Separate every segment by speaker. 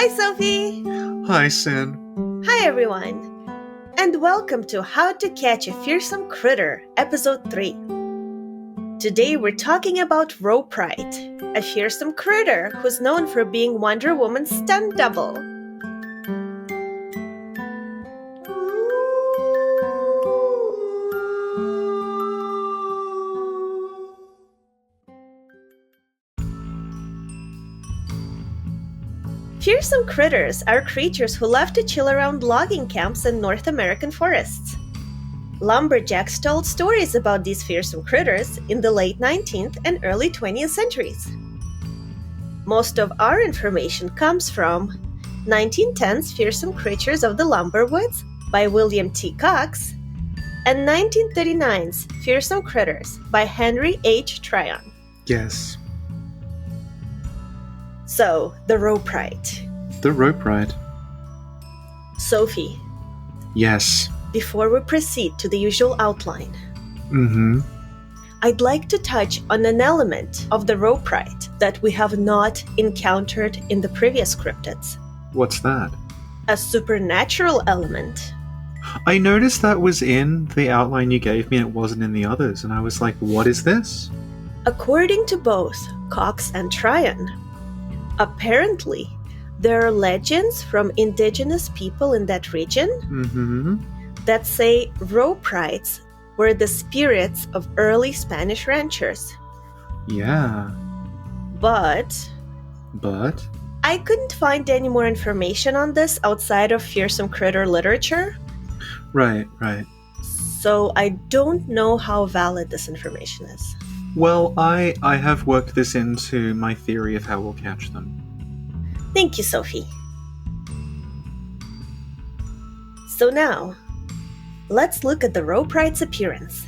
Speaker 1: Hi, Sophie!
Speaker 2: Hi, Sin.
Speaker 1: Hi, everyone! And welcome to How to Catch a Fearsome Critter, Episode 3. Today we're talking about Roperite, a fearsome critter who's known for being Wonder Woman's stunt double. Fearsome critters are creatures who love to chill around logging camps in North American forests. Lumberjacks told stories about these fearsome critters in the late 19th and early 20th centuries. Most of our information comes from 1910's Fearsome Creatures of the Lumberwoods by William T. Cox and 1939's Fearsome Critters by Henry H. Tryon.
Speaker 2: Yes.
Speaker 1: So, the Roperite.
Speaker 2: The Roperite.
Speaker 1: Sophie,
Speaker 2: Yes.
Speaker 1: before we proceed to the usual outline, I'd like to touch on an element of the Roperite that we have not encountered in the previous cryptids.
Speaker 2: What's that?
Speaker 1: A supernatural element.
Speaker 2: I noticed that was in the outline you gave me and it wasn't in the others, and I was like, what is this?
Speaker 1: According to both Cox and Tryon, apparently there are legends from indigenous people in that region that say Roperites were the spirits of early Spanish ranchers.
Speaker 2: Yeah.
Speaker 1: But I couldn't find any more information on this outside of fearsome critter literature.
Speaker 2: Right.
Speaker 1: So I don't know how valid this information is.
Speaker 2: Well, I have worked this into my theory of how we'll catch them.
Speaker 1: Thank you, Sophie. So now, let's look at the Roperite's appearance.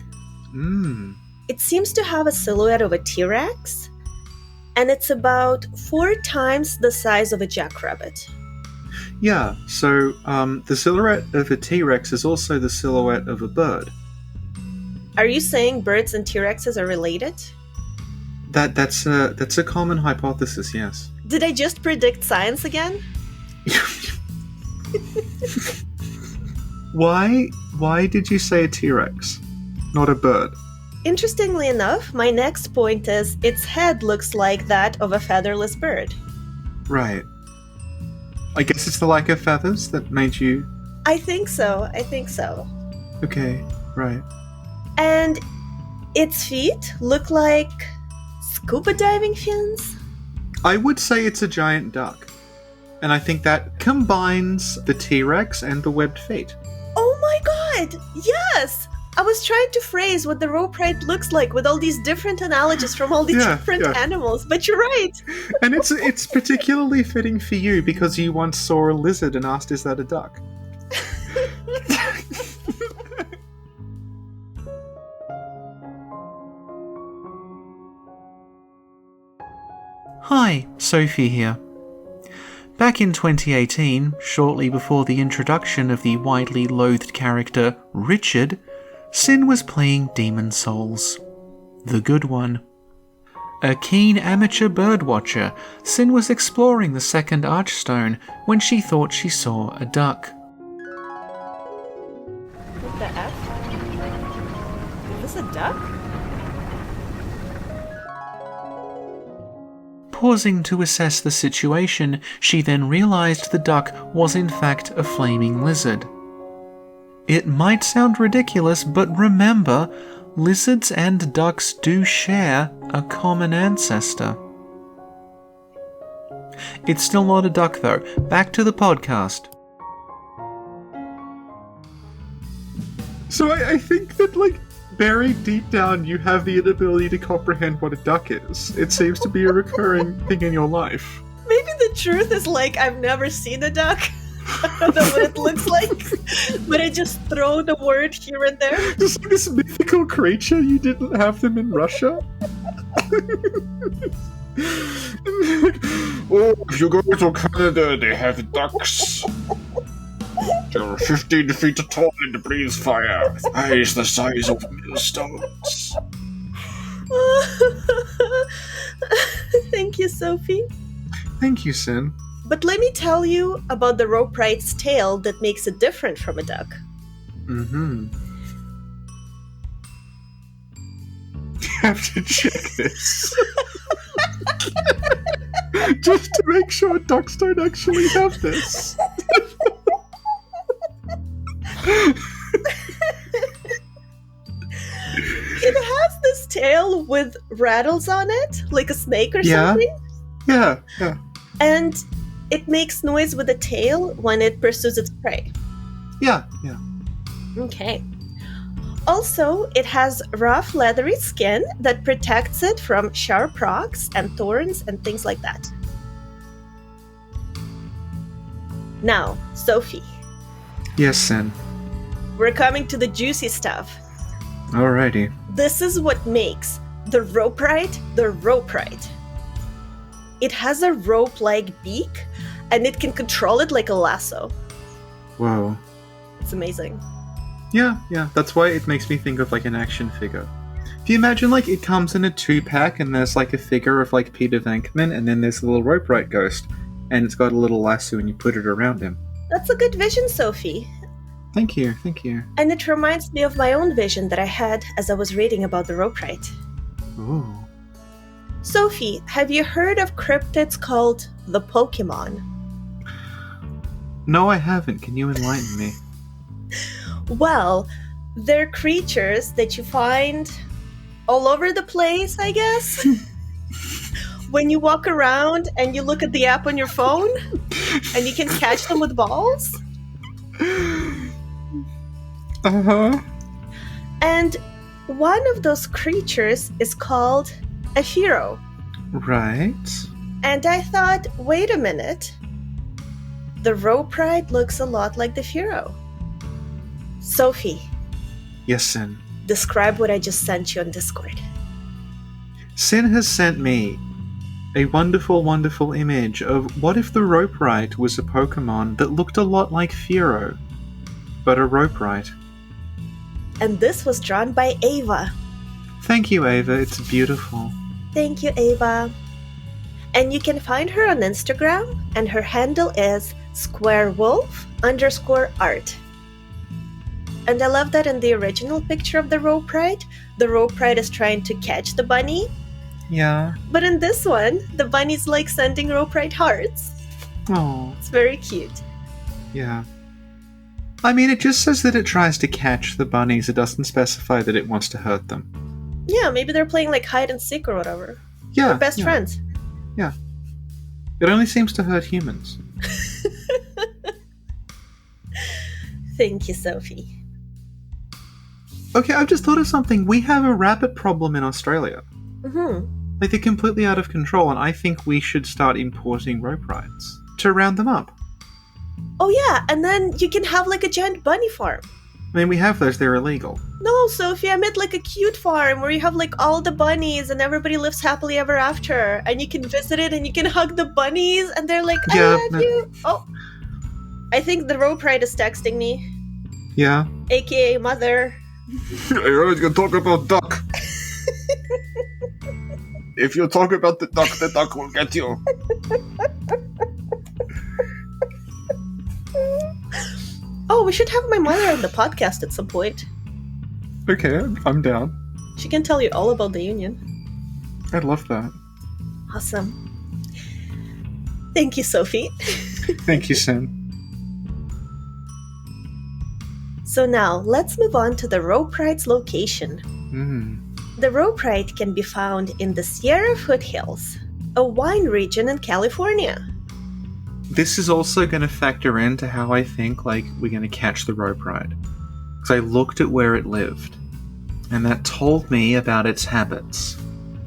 Speaker 1: It seems to have a silhouette of a T-Rex, and it's about 4 times the size of a jackrabbit.
Speaker 2: Yeah, so the silhouette of a T-Rex is also the silhouette of a bird.
Speaker 1: Are you saying birds and T-Rexes are related?
Speaker 2: That's a common hypothesis, yes.
Speaker 1: Did I just predict science again?
Speaker 2: Why did you say a T-Rex, not a bird?
Speaker 1: Interestingly enough, my next point is its head looks like that of a featherless bird.
Speaker 2: Right. I guess it's the lack of feathers that made you...
Speaker 1: I think so.
Speaker 2: Okay, right.
Speaker 1: And its feet look like scuba diving fins?
Speaker 2: I would say it's a giant duck. And I think that combines the T-Rex and the webbed feet.
Speaker 1: Oh my god! Yes! I was trying to phrase what the Roperite looks like with all these different analogies from all these different animals, but you're right!
Speaker 2: And it's particularly fitting for you because you once saw a lizard and asked, is that a duck? Hi, Sophie here. Back in 2018, shortly before the introduction of the widely loathed character Richard, Sin was playing Demon Souls, the good one. A keen amateur birdwatcher, Sin was exploring the second archstone when she thought she saw a duck.
Speaker 1: What the F? Is this a duck?
Speaker 2: Pausing to assess the situation, she then realized the duck was in fact a flaming lizard. It might sound ridiculous, but remember, lizards and ducks do share a common ancestor. It's still not a duck though. Back to the podcast. So I think that, buried deep down, you have the inability to comprehend what a duck is. It seems to be a recurring thing in your life.
Speaker 1: Maybe the truth is I've never seen a duck. I don't know what it looks like, but I just throw the word here and there.
Speaker 2: Just this mythical creature, you didn't have them in Russia?
Speaker 3: Oh, if you go to Canada, they have ducks. They're 15 feet tall and breathe fire, with eyes the size of millstones.
Speaker 1: Thank you, Sophie.
Speaker 2: Thank you, Sin.
Speaker 1: But let me tell you about the Roperite's tail that makes it different from a duck.
Speaker 2: Mm-hmm. You have to check this. Just to make sure ducks don't actually have this.
Speaker 1: It has this tail with rattles on it, like a snake or something.
Speaker 2: Yeah.
Speaker 1: And it makes noise with the tail when it pursues its prey.
Speaker 2: Yeah.
Speaker 1: Okay. Also, it has rough, leathery skin that protects it from sharp rocks and thorns and things like that. Now, Sophie,
Speaker 2: Yes, Sin.
Speaker 1: we're coming to the juicy stuff.
Speaker 2: Alrighty.
Speaker 1: This is what makes the Roperite the Roperite. It has a rope-like beak, and it can control it like a lasso.
Speaker 2: Whoa.
Speaker 1: It's amazing.
Speaker 2: Yeah. That's why it makes me think of like an action figure. If you imagine like it comes in a 2-pack and there's like a figure of like Peter Venkman and then there's a little Roperite ghost and it's got a little lasso and you put it around him.
Speaker 1: That's a good vision, Sophie.
Speaker 2: Thank you.
Speaker 1: And it reminds me of my own vision that I had as I was reading about the Roperite.
Speaker 2: Ooh.
Speaker 1: Sophie, have you heard of cryptids called the Pokemon?
Speaker 2: No, I haven't. Can you enlighten me?
Speaker 1: Well, they're creatures that you find all over the place, I guess. When you walk around and you look at the app on your phone and you can catch them with balls.
Speaker 2: Uh-huh.
Speaker 1: And one of those creatures is called a hero.
Speaker 2: Right.
Speaker 1: And I thought, wait a minute. The Roperite looks a lot like the hero. Sophie,
Speaker 2: Yes, Sin.
Speaker 1: describe what I just sent you on Discord.
Speaker 2: Sin has sent me a wonderful, wonderful image of what if the Roperite was a Pokemon that looked a lot like Fearow, but a Roperite.
Speaker 1: And this was drawn by Ava.
Speaker 2: Thank you, Ava. It's beautiful.
Speaker 1: Thank you, Ava. And you can find her on Instagram, and her handle is squarewolf_art. And I love that in the original picture of the Roperite is trying to catch the bunny.
Speaker 2: Yeah.
Speaker 1: But in this one, the bunny's like sending Roperite hearts.
Speaker 2: Oh.
Speaker 1: It's very cute.
Speaker 2: Yeah. I mean, it just says that it tries to catch the bunnies. It doesn't specify that it wants to hurt them.
Speaker 1: Yeah, maybe they're playing like hide and seek or whatever.
Speaker 2: Yeah.
Speaker 1: They're best
Speaker 2: yeah.
Speaker 1: friends.
Speaker 2: Yeah. It only seems to hurt humans.
Speaker 1: Thank you, Sophie.
Speaker 2: Okay, I've just thought of something. We have a rabbit problem in Australia.
Speaker 1: Mm-hmm.
Speaker 2: Like, they're completely out of control, and I think we should start importing Roperites to round them up.
Speaker 1: Oh yeah, and then you can have like a giant bunny farm.
Speaker 2: I mean, we have those, they're illegal.
Speaker 1: No, Sophie, I meant like a cute farm where you have like all the bunnies and everybody lives happily ever after. And you can visit it and you can hug the bunnies and they're like, I love you. Oh, I think the Roperite is texting me.
Speaker 2: Yeah?
Speaker 1: AKA mother.
Speaker 3: You're always gonna talk about duck. If you talk about the duck will get you.
Speaker 1: Oh, we should have my mother on the podcast at some point.
Speaker 2: Okay, I'm down.
Speaker 1: She can tell you all about the Union.
Speaker 2: I'd love that.
Speaker 1: Awesome. Thank you, Sophie.
Speaker 2: Thank you, Sin.
Speaker 1: So now, let's move on to the Roperite's location. The Roperite can be found in the Sierra foothills, a wine region in California.
Speaker 2: This is also going to factor into how I think, like, we're going to catch the Roperite. Because I looked at where it lived, and that told me about its habits.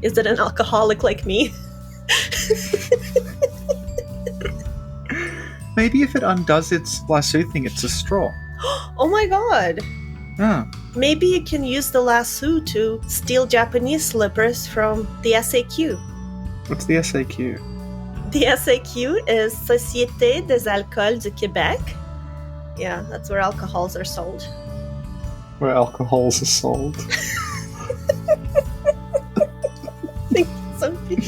Speaker 1: Is it an alcoholic like me?
Speaker 2: Maybe if it undoes its lasso thing, it's a straw.
Speaker 1: Oh my god!
Speaker 2: Ah,
Speaker 1: Maybe you can use the lasso to steal Japanese slippers from the SAQ.
Speaker 2: what's the SAQ?
Speaker 1: The SAQ is Société des Alcools du Québec. Yeah, that's where alcohols are sold.
Speaker 2: Where alcohols are sold.
Speaker 1: Thank you, Sophie.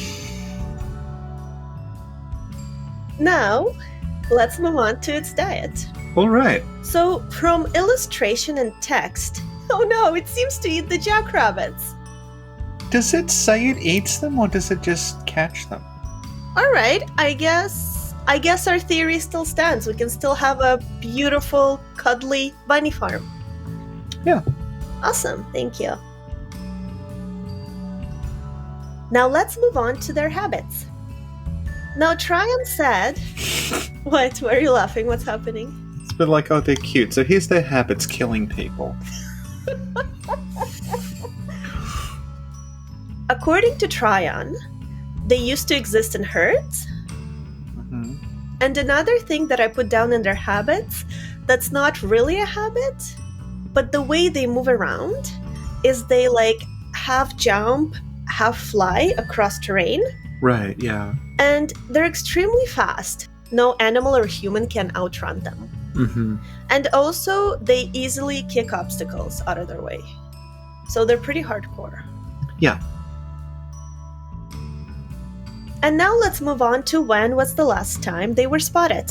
Speaker 1: Now, let's move on to its diet.
Speaker 2: Alright.
Speaker 1: So, from illustration and text, oh no, it seems to eat the jackrabbits.
Speaker 2: Does it say it eats them, or does it just catch them?
Speaker 1: Alright, I guess our theory still stands. We can still have a beautiful, cuddly bunny farm.
Speaker 2: Yeah.
Speaker 1: Awesome, thank you. Now let's move on to their habits. Now Tryon said... What? Why are you laughing? What's happening?
Speaker 2: It's a bit like, oh, they're cute. So here's their habits: killing people.
Speaker 1: According to Tryon, they used to exist in herds.
Speaker 2: Mm-hmm.
Speaker 1: And another thing that I put down in their habits that's not really a habit, but the way they move around is they like half jump, half fly across terrain.
Speaker 2: Right, yeah.
Speaker 1: And they're extremely fast. No animal or human can outrun them.
Speaker 2: Mm-hmm.
Speaker 1: And also, they easily kick obstacles out of their way. So they're pretty hardcore.
Speaker 2: Yeah.
Speaker 1: And now let's move on to when was the last time they were spotted.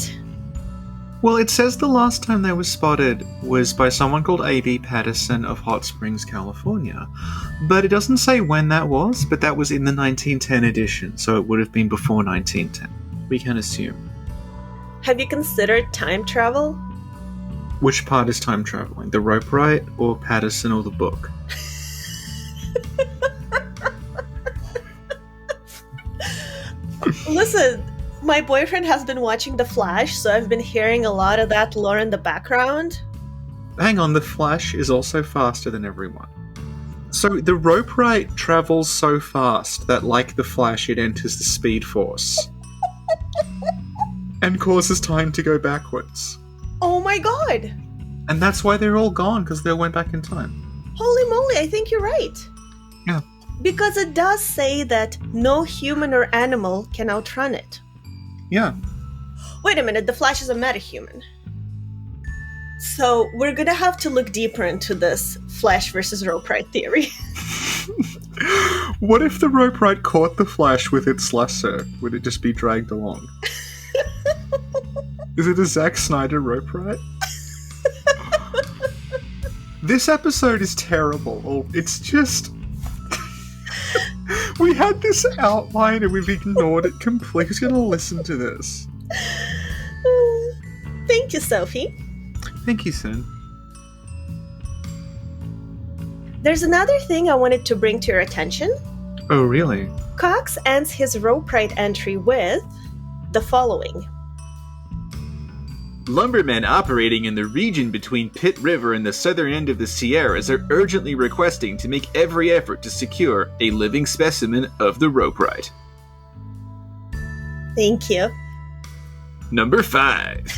Speaker 2: Well, it says the last time they were spotted was by someone called A.B. Patterson of Hot Springs, California. But it doesn't say when that was, but that was in the 1910 edition, so it would have been before 1910. We can assume.
Speaker 1: Have you considered time travel?
Speaker 2: Which part is time traveling? The Roperite, or Patterson, or the book?
Speaker 1: Listen, my boyfriend has been watching The Flash, so I've been hearing a lot of that lore in the background.
Speaker 2: Hang on, the Flash is also faster than everyone. So the Roperite travels so fast that, like the Flash, it enters the Speed Force. And causes time to go backwards.
Speaker 1: Oh my god!
Speaker 2: And that's why they're all gone, because they went back in time.
Speaker 1: Holy moly, I think you're right.
Speaker 2: Yeah.
Speaker 1: Because it does say that no human or animal can outrun it.
Speaker 2: Yeah.
Speaker 1: Wait a minute, the Flash is a metahuman. So we're gonna have to look deeper into this Flash versus Roperite theory.
Speaker 2: What if the Roperite caught the Flash with its lasso? Would it just be dragged along? Is it a Zack Snyder Roperite? This episode is terrible. It's just... We had this outline and we've ignored it completely. Who's going to listen to this?
Speaker 1: Thank you, Sophie.
Speaker 2: Thank you, Sin.
Speaker 1: There's another thing I wanted to bring to your attention.
Speaker 2: Oh, really?
Speaker 1: Cox ends his Roperite entry with the following.
Speaker 4: Lumbermen operating in the region between Pitt River and the southern end of the Sierras are urgently requesting to make every effort to secure a living specimen of the Roperite.
Speaker 1: Thank you.
Speaker 4: Number 5.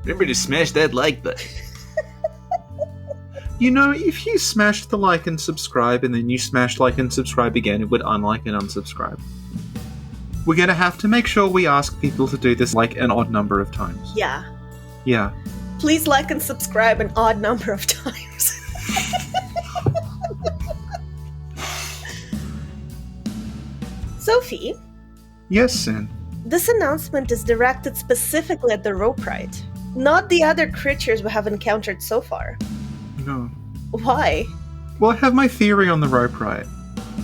Speaker 4: Remember to smash that like button.
Speaker 2: You know, if you smashed the like and subscribe and then you smashed like and subscribe again, it would unlike and unsubscribe. We're going to have to make sure we ask people to do this like an odd number of times.
Speaker 1: Yeah.
Speaker 2: Yeah.
Speaker 1: Please like and subscribe an odd number of times. Sophie?
Speaker 2: Yes, Sin.
Speaker 1: This announcement is directed specifically at the Roperite, not the other creatures we have encountered so far.
Speaker 2: No.
Speaker 1: Why?
Speaker 2: Well, I have my theory on the Roperite,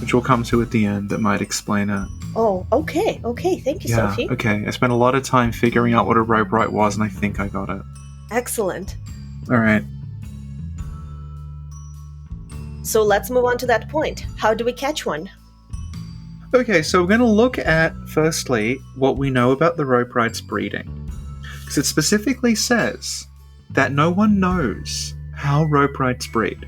Speaker 2: which we'll come to at the end, that might explain it.
Speaker 1: Oh, okay. Okay, thank you,
Speaker 2: Yeah,
Speaker 1: Sophie.
Speaker 2: okay. I spent a lot of time figuring out what a Roperite was, and I think I got it.
Speaker 1: Excellent.
Speaker 2: Alright.
Speaker 1: So let's move on to that point. How do we catch one?
Speaker 2: Okay, so we're going to look at, firstly, what we know about the Roperite's breeding. Because it specifically says that no one knows how Roperites breed.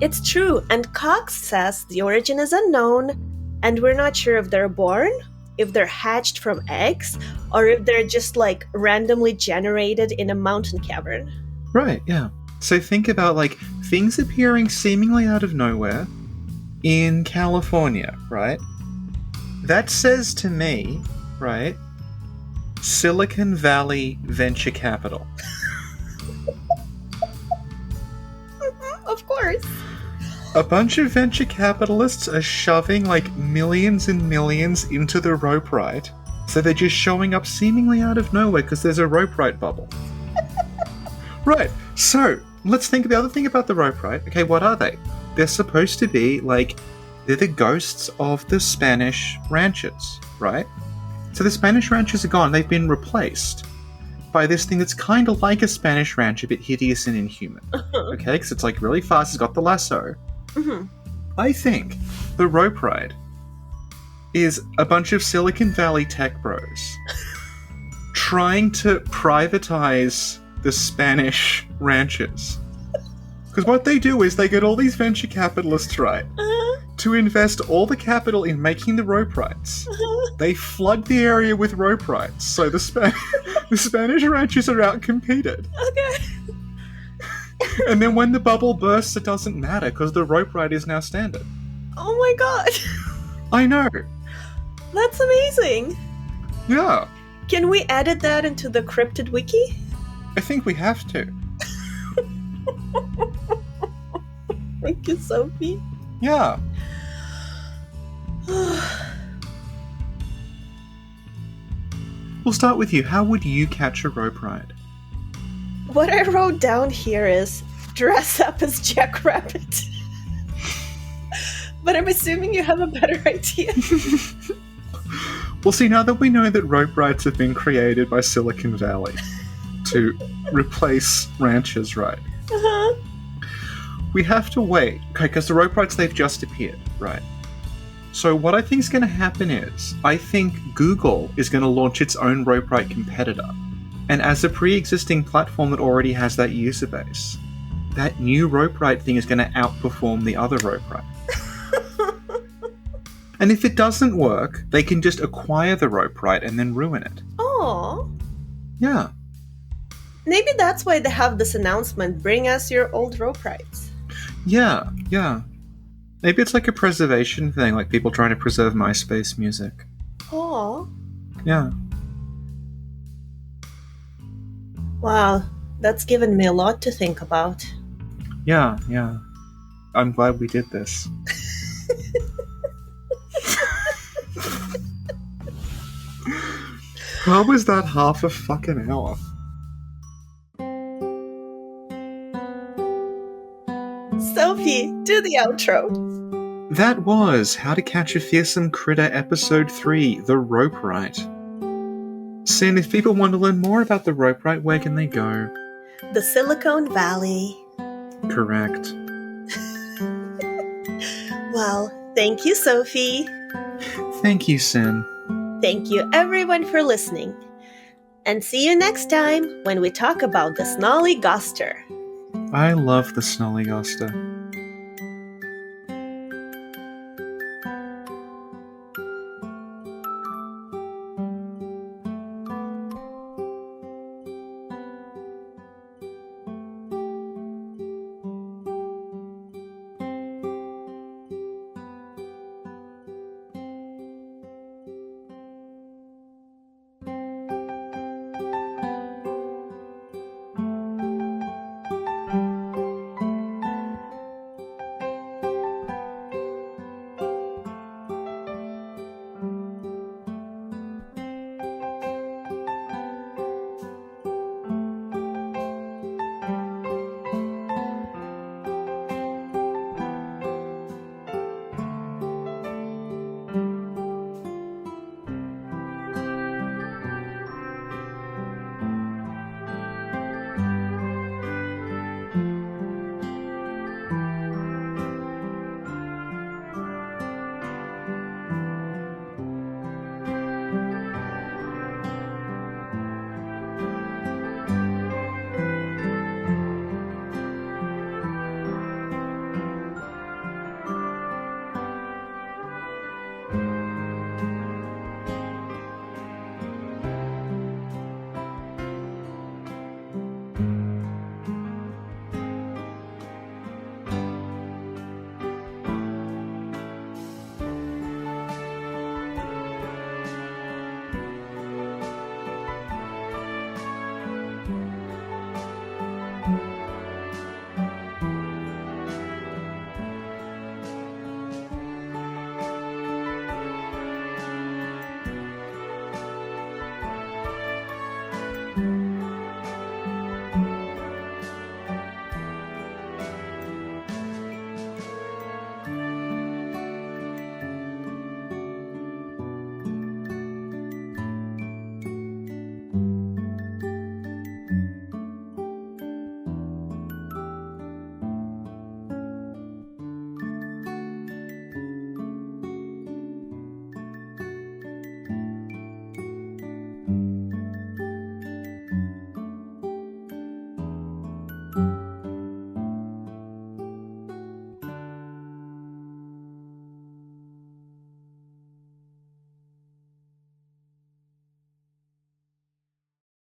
Speaker 1: It's true, and Cox says the origin is unknown, and we're not sure if they're born, if they're hatched from eggs, or if they're just like randomly generated in a mountain cavern.
Speaker 2: Right, yeah. So think about like things appearing seemingly out of nowhere in California, right? That says to me, right, Silicon Valley venture capital.
Speaker 1: Of course.
Speaker 2: A bunch of venture capitalists are shoving like millions and millions into the Roperite. So they're just showing up seemingly out of nowhere because there's a Roperite bubble. Right, so let's think of the other thing about the Roperite. Okay, what are they? They're supposed to be like, they're the ghosts of the Spanish ranches, right? So the Spanish ranches are gone, they've been replaced by this thing that's kind of like a Spanish ranch, a bit hideous and inhuman. Okay, because it's like really fast, it's got the lasso.
Speaker 1: Mm-hmm.
Speaker 2: I think the Roperite is a bunch of Silicon Valley tech bros trying to privatize the Spanish ranches. Because what they do is they get all these venture capitalists, right, to invest all the capital in making the Roperites. They flood the area with Roperites, so the Spanish ranches are outcompeted.
Speaker 1: Okay.
Speaker 2: And then when the bubble bursts, it doesn't matter, because the Roperite is now standard.
Speaker 1: Oh my god.
Speaker 2: I know.
Speaker 1: That's amazing.
Speaker 2: Yeah.
Speaker 1: Can we edit that into the Cryptid wiki?
Speaker 2: I think we have to.
Speaker 1: Thank you, Sophie.
Speaker 2: Yeah. We'll start with you. How would you catch a Roperite?
Speaker 1: What I wrote down here is dress up as Jackrabbit. But I'm assuming you have a better idea.
Speaker 2: Well, see, now that we know that Roperites have been created by Silicon Valley to replace ranches, right?
Speaker 1: Uh-huh.
Speaker 2: We have to wait, okay, because the Roperites, they've just appeared, right? So what I think is going to happen is, I think Google is going to launch its own Roperite competitor. And as a pre-existing platform that already has that user base, that new Roperite thing is going to outperform the other Roperite. And if it doesn't work, they can just acquire the Roperite and then ruin it.
Speaker 1: Aww.
Speaker 2: Yeah.
Speaker 1: Maybe that's why they have this announcement, bring us your old Roperites.
Speaker 2: Yeah. Maybe it's like a preservation thing, like people trying to preserve MySpace music.
Speaker 1: Aww.
Speaker 2: Yeah.
Speaker 1: Wow, that's given me a lot to think about.
Speaker 2: Yeah. I'm glad we did this. How was that half a fucking hour?
Speaker 1: Sophie, do the outro.
Speaker 2: That was How to Catch a Fearsome Critter Episode 3, The Roperite. Sin, if people want to learn more about the Roperite, where can they go?
Speaker 1: The Silicon Valley.
Speaker 2: Correct.
Speaker 1: Well, thank you, Sophie.
Speaker 2: Thank you, Sin.
Speaker 1: Thank you, everyone, for listening. And see you next time when we talk about the Snollygoster.
Speaker 2: I love the Snollygoster.
Speaker 1: Bye.